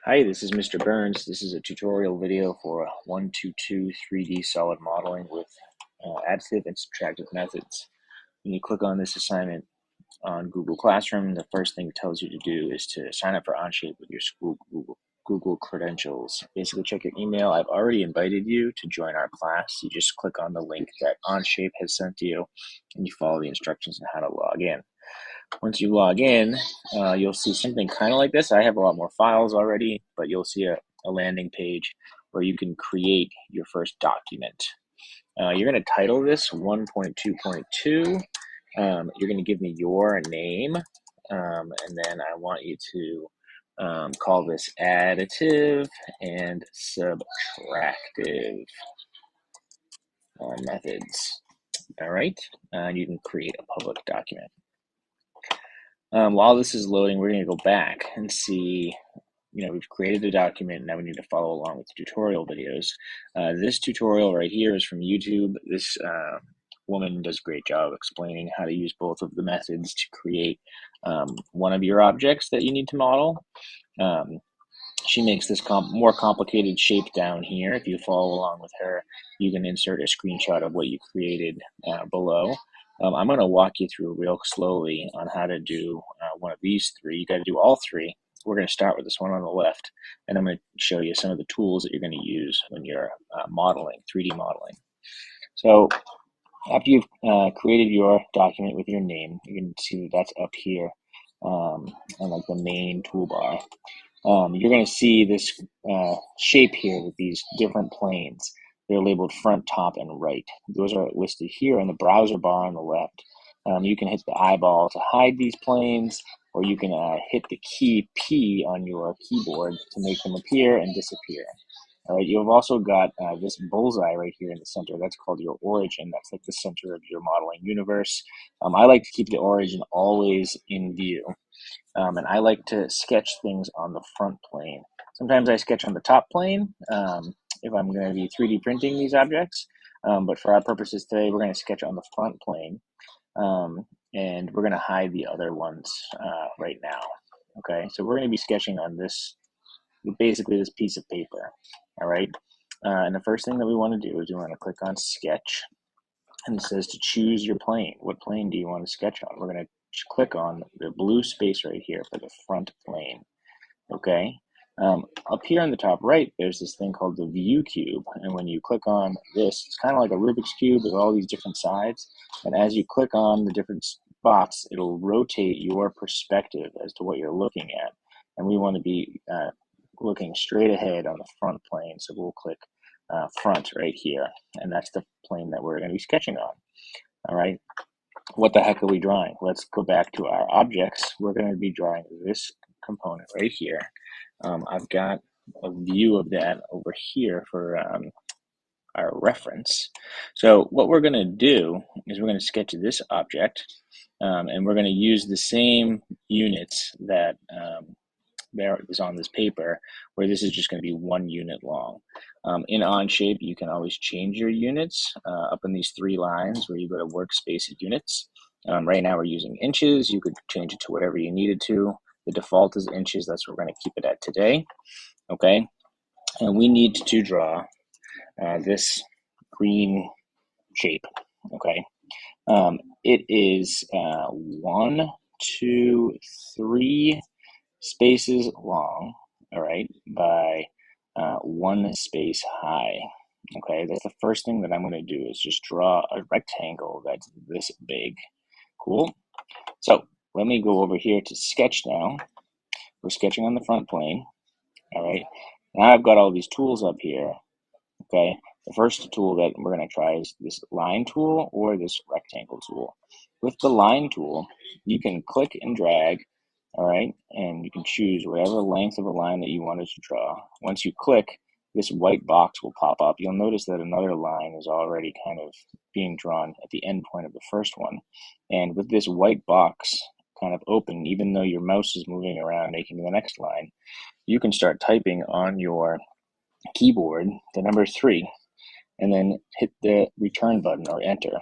Hi, this is Mr. Burns. This is a tutorial video for 122 3D solid modeling with additive and subtractive methods. When you click on this assignment on Google Classroom, the first thing it tells you to do is to sign up for Onshape with your school Google credentials. Basically, check your email. I've already invited you to join our class. You just click on the link that Onshape has sent to you, and you follow the instructions on how to log in. Once you log in, you'll see something kind of like this. I have a lot more files already, but you'll see a landing page where you can create your first document. You're going to title this 1.2.2. You're going to give me your name, and then I want you to call this additive and subtractive methods. All right, and you can create a public document. While this is loading, we're going to go back and see, we've created a document. Now we need to follow along with the tutorial videos. This tutorial right here is from YouTube. This woman does a great job explaining how to use both of the methods to create one of your objects that you need to model. She makes this more complicated shape down here. If you follow along with her, you can insert a screenshot of what you created below. I'm going to walk you through real slowly on how to do one of these three. You got to do all three. We're going to start with this one on the left, and I'm going to show you some of the tools that you're going to use when you're modeling, 3D modeling. So after you've created your document with your name, you can see that that's up here on like the main toolbar. You're going to see this shape here with these different planes. They're labeled front, top, and right. Those are listed here in the browser bar on the left. You can hit the eyeball to hide these planes, or you can hit the key P on your keyboard to make them appear and disappear. All right, you've also got this bullseye right here in the center. That's called your origin. That's like the center of your modeling universe. I like to keep the origin always in view. And I like to sketch things on the front plane. Sometimes I sketch on the top plane if I'm going to be 3D printing these objects. But for our purposes today, we're going to sketch on the front plane. And we're going to hide the other ones right now. Okay, so we're going to be sketching on this, basically this piece of paper. All right, and the first thing that we want to do is we want to click on Sketch. And it says to choose your plane. What plane do you want to sketch on? We're going to click on the blue space right here for the front plane. Okay. Up here on the top right, there's this thing called the view cube. And when you click on this, it's kind of like a Rubik's Cube with all these different sides. And as you click on the different spots, it'll rotate your perspective as to what you're looking at. And we want to be looking straight ahead on the front plane. So we'll click front right here. And that's the plane that we're going to be sketching on. All right. What the heck are we drawing? Let's go back to our objects. We're going to be drawing this component right here. I've got a view of that over here for our reference. So what we're going to do is we're going to sketch this object, and we're going to use the same units that there is on this paper, where this is just going to be 1 unit long. In Onshape, you can always change your units up in these 3 lines where you go to workspace units. Right now we're using inches. You could change it to whatever you needed to. The default is inches. That's what we're going to keep it at today. Okay, and we need to draw this green shape. Okay, it is 1, 2, 3 spaces long, all right, by 1 space high. Okay, that's the first thing that I'm going to do is just draw a rectangle that's this big. Cool. So let me go over here to sketch now. We're sketching on the front plane. All right, now I've got all these tools up here. Okay, the first tool that we're going to try is this line tool or this rectangle tool. With the line tool, you can click and drag. All right, and you can choose whatever length of a line that you wanted to draw. Once you click, this white box will pop up. You'll notice that another line is already kind of being drawn at the end point of the first one. And with this white box kind of open, even though your mouse is moving around making the next line, you can start typing on your keyboard the number 3 and then hit the return button or enter.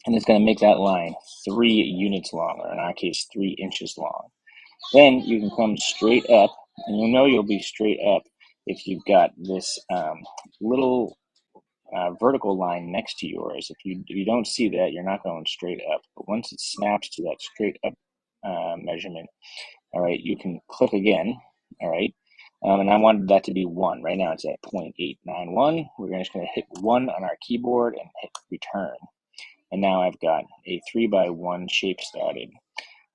And it's going to make that line 3 units long, or in our case, 3 inches long. Then you can come straight up And you'll know you'll be straight up if you've got this little vertical line next to yours. If you don't see that, you're not going straight up. But once it snaps to that straight up measurement, all right, you can click again, all right. And I wanted that to be 1. Right now it's at 0.891. We're just going to hit 1 on our keyboard and hit return. And now I've got a 3x1 shape started.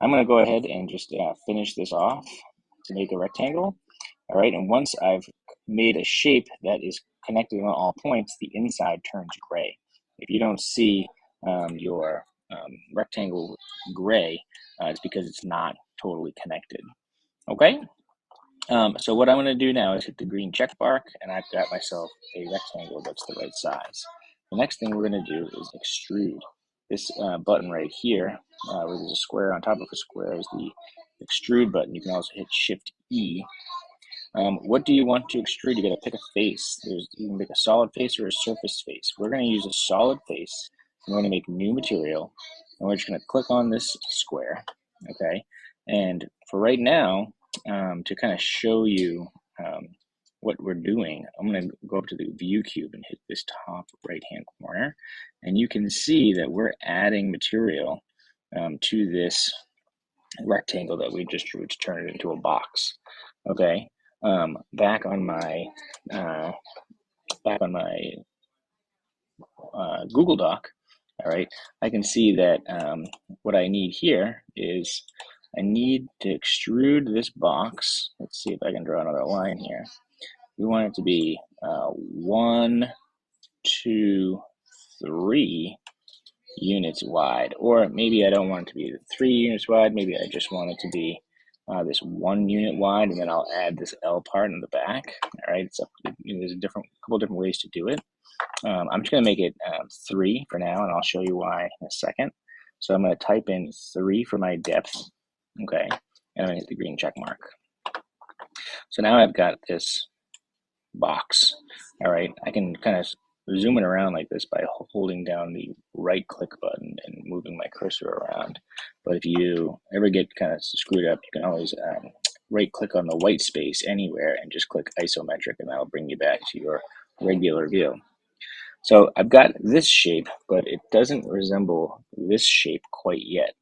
I'm going to go ahead and just finish this off to make a rectangle. All right, and once I've made a shape that is connected on all points, the inside turns gray. If you don't see your rectangle gray, it's because it's not totally connected. Okay, so what I'm going to do now is hit the green check mark, and I've got myself a rectangle that's the right size. The next thing we're going to do is extrude. This button right here, where there's a square on top of a square, is the extrude button. You can also hit Shift E. What do you want to extrude? You got to pick a face. You can make a solid face or a surface face. We're going to use a solid face. We're going to make new material, and we're just going to click on this square. Okay, and for right now, to kind of show you what we're doing, I'm going to go up to the view cube and hit this top right hand corner, and you can see that we're adding material to this rectangle that we just drew to turn it into a box. Okay, back on my Google Doc, all right, I can see that what I need here is I need to extrude this box. Let's see if I can draw another line here. We want it to be 1, 2, 3 units wide, or maybe I don't want it to be 3 units wide. Maybe I just want it to be this 1 unit wide, and then I'll add this L part in the back. All right, so there's a couple different ways to do it. I'm just going to make it 3 for now, and I'll show you why in a second. So I'm going to type in 3 for my depth, okay, and I'm going to hit the green check mark. So now I've got this box. All right, I can kind of zoom it around like this by holding down the right click button and moving my cursor around. But if you ever get kind of screwed up, you can always right click on the white space anywhere and just click isometric, and that'll bring you back to your regular view. So I've got this shape, but it doesn't resemble this shape quite yet.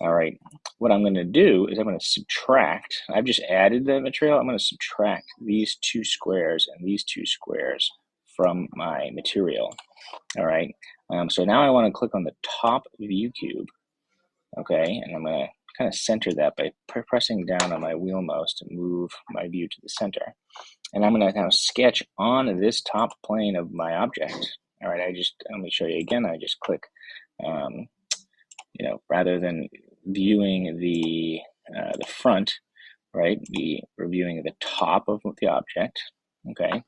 All right, what I'm going to do is I'm going to subtract. I've just added the material. I'm going to subtract these 2 squares and these 2 squares from my material. All right, so now I want to click on the top view cube, okay, and I'm going to kind of center that by pressing down on my wheel mouse to move my view to the center. And I'm going to now sketch on this top plane of my object. All right, let me show you again. I just click, rather than viewing the front, right, we're viewing the top of the object, okay?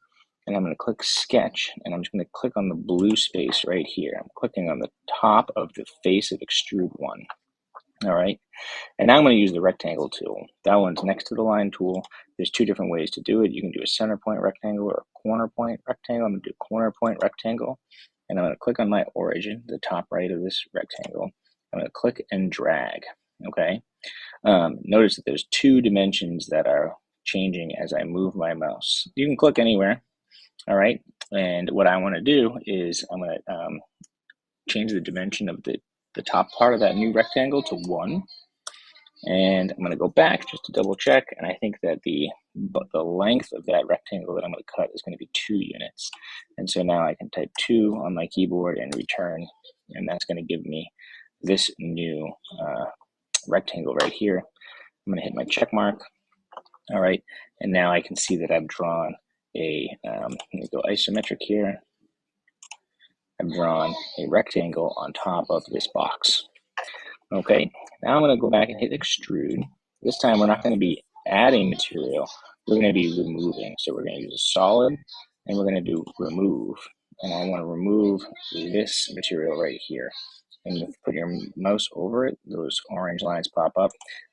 And I'm going to click sketch, and I'm just going to click on the blue space right here. I'm clicking on the top of the face of extrude 1. All right, and now I'm going to use the rectangle tool. That one's next to the line tool. There's 2 different ways to do it. You can do a center point rectangle or a corner point rectangle. I'm going to do corner point rectangle, and I'm going to click on my origin, the top right of this rectangle. I'm going to click and drag, okay? Notice that there's 2 dimensions that are changing as I move my mouse. You can click anywhere, all right? And what I want to do is I'm going to change the dimension of the top part of that new rectangle to 1. And I'm going to go back just to double check, and I think that the length of that rectangle that I'm going to cut is going to be 2 units. And so now I can type 2 on my keyboard and return, and that's going to give me this new rectangle right here. I'm going to hit my check mark. All right, and now I can see that I've drawn let me go isometric here. I've drawn a rectangle on top of this box. Okay, now I'm going to go back and hit extrude. This time we're not going to be adding material, we're going to be removing. So we're going to use a solid, and we're going to do remove. And I want to remove this material right here. And you put your mouse over it, those orange lines pop up.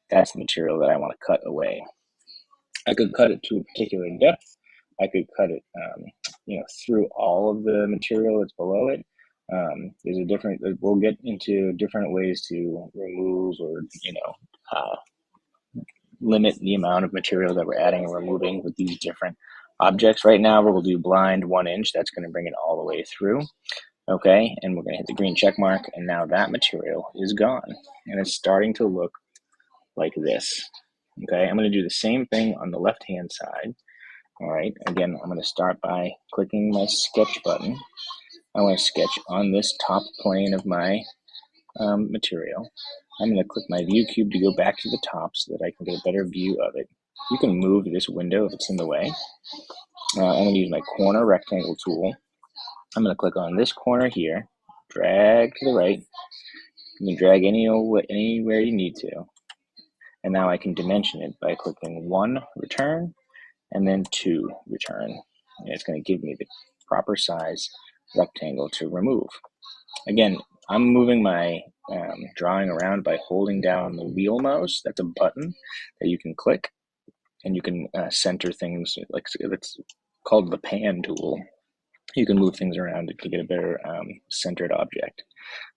That's the material that I want to cut away. I could cut it to a particular depth. I could cut it, through all of the material that's below it. We'll get into different ways to remove or, limit the amount of material that we're adding and removing with these different objects. Right now, we'll do blind 1 inch. That's going to bring it all the way through. Okay, and we're going to hit the green check mark, and now that material is gone, and it's starting to look like this. Okay, I'm going to do the same thing on the left-hand side. All right, again, I'm going to start by clicking my sketch button. I want to sketch on this top plane of my material. I'm going to click my view cube to go back to the top so that I can get a better view of it. You can move this window if it's in the way. I'm going to use my corner rectangle tool. I'm going to click on this corner here, drag to the right. You can drag anywhere you need to. And now I can dimension it by clicking 1, return, and then 2, return. And it's going to give me the proper size rectangle to remove. Again, I'm moving my drawing around by holding down the wheel mouse. That's a button that you can click, and you can center things. Like it's called the pan tool. You can move things around to get a better centered object.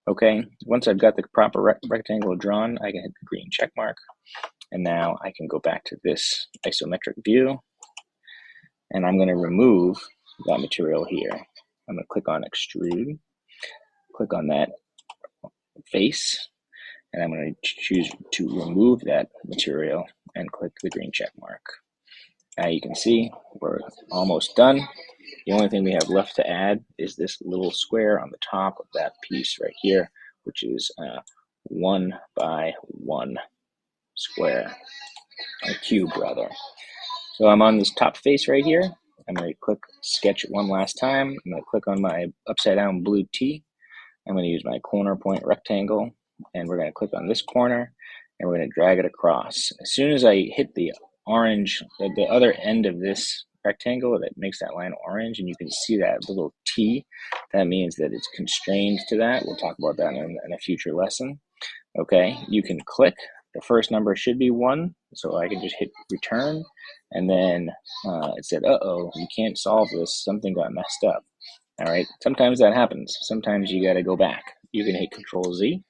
Okay, once I've got the proper rectangle drawn, I can hit the green check mark, and now I can go back to this isometric view, and I'm going to remove that material here. I'm going to click on extrude, click on that face, and I'm going to choose to remove that material and click the green check mark. Now you can see we're almost done. The only thing we have left to add is this little square on the top of that piece right here, which is 1 by 1 square, a cube rather. So I'm on this top face right here. I'm going to click sketch one last time. I'm going to click on my upside down blue T. I'm going to use my corner point rectangle, and we're going to click on this corner, and we're going to drag it across. As soon as I hit the orange, the other end of this rectangle that makes that line orange, and you can see that little T, that means that it's constrained to that. We'll talk about that in a future lesson. Okay, you can click. The first number should be 1, so I can just hit return, and then it said, uh-oh, you can't solve this, something got messed up. All right, sometimes that happens. Sometimes you got to go back. You can hit Control Z,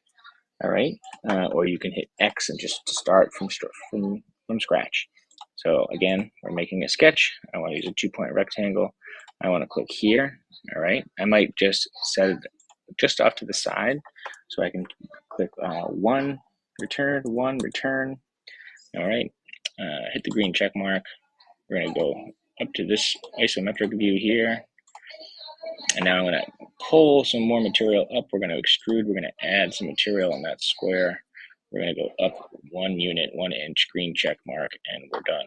all right, or you can hit X and just start from scratch. So again, we're making a sketch. I want to use a 2-point rectangle. I want to click here, all right. I might just set it just off to the side, so I can click 1, return, 1, return, all right. Hit the green check mark. We're going to go up to this isometric view here. And now I'm going to pull some more material up. We're going to extrude. We're going to add some material on that square. We're going to go up 1 unit, 1 inch, green check mark, and we're done.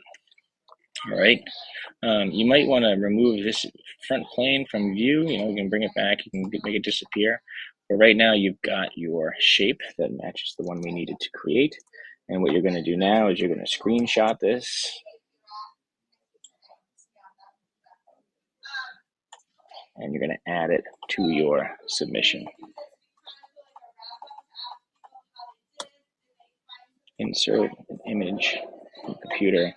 All right. You might want to remove this front plane from view. You can bring it back. You can make it disappear. But right now, you've got your shape that matches the one we needed to create. And what you're going to do now is you're going to screenshot this. And you're going to add it to your submission. Insert an image from the computer,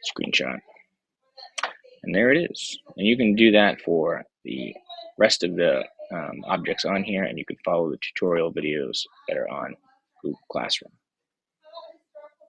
screenshot. And there it is. And you can do that for the rest of the objects on here, and you can follow the tutorial videos that are on Google Classroom.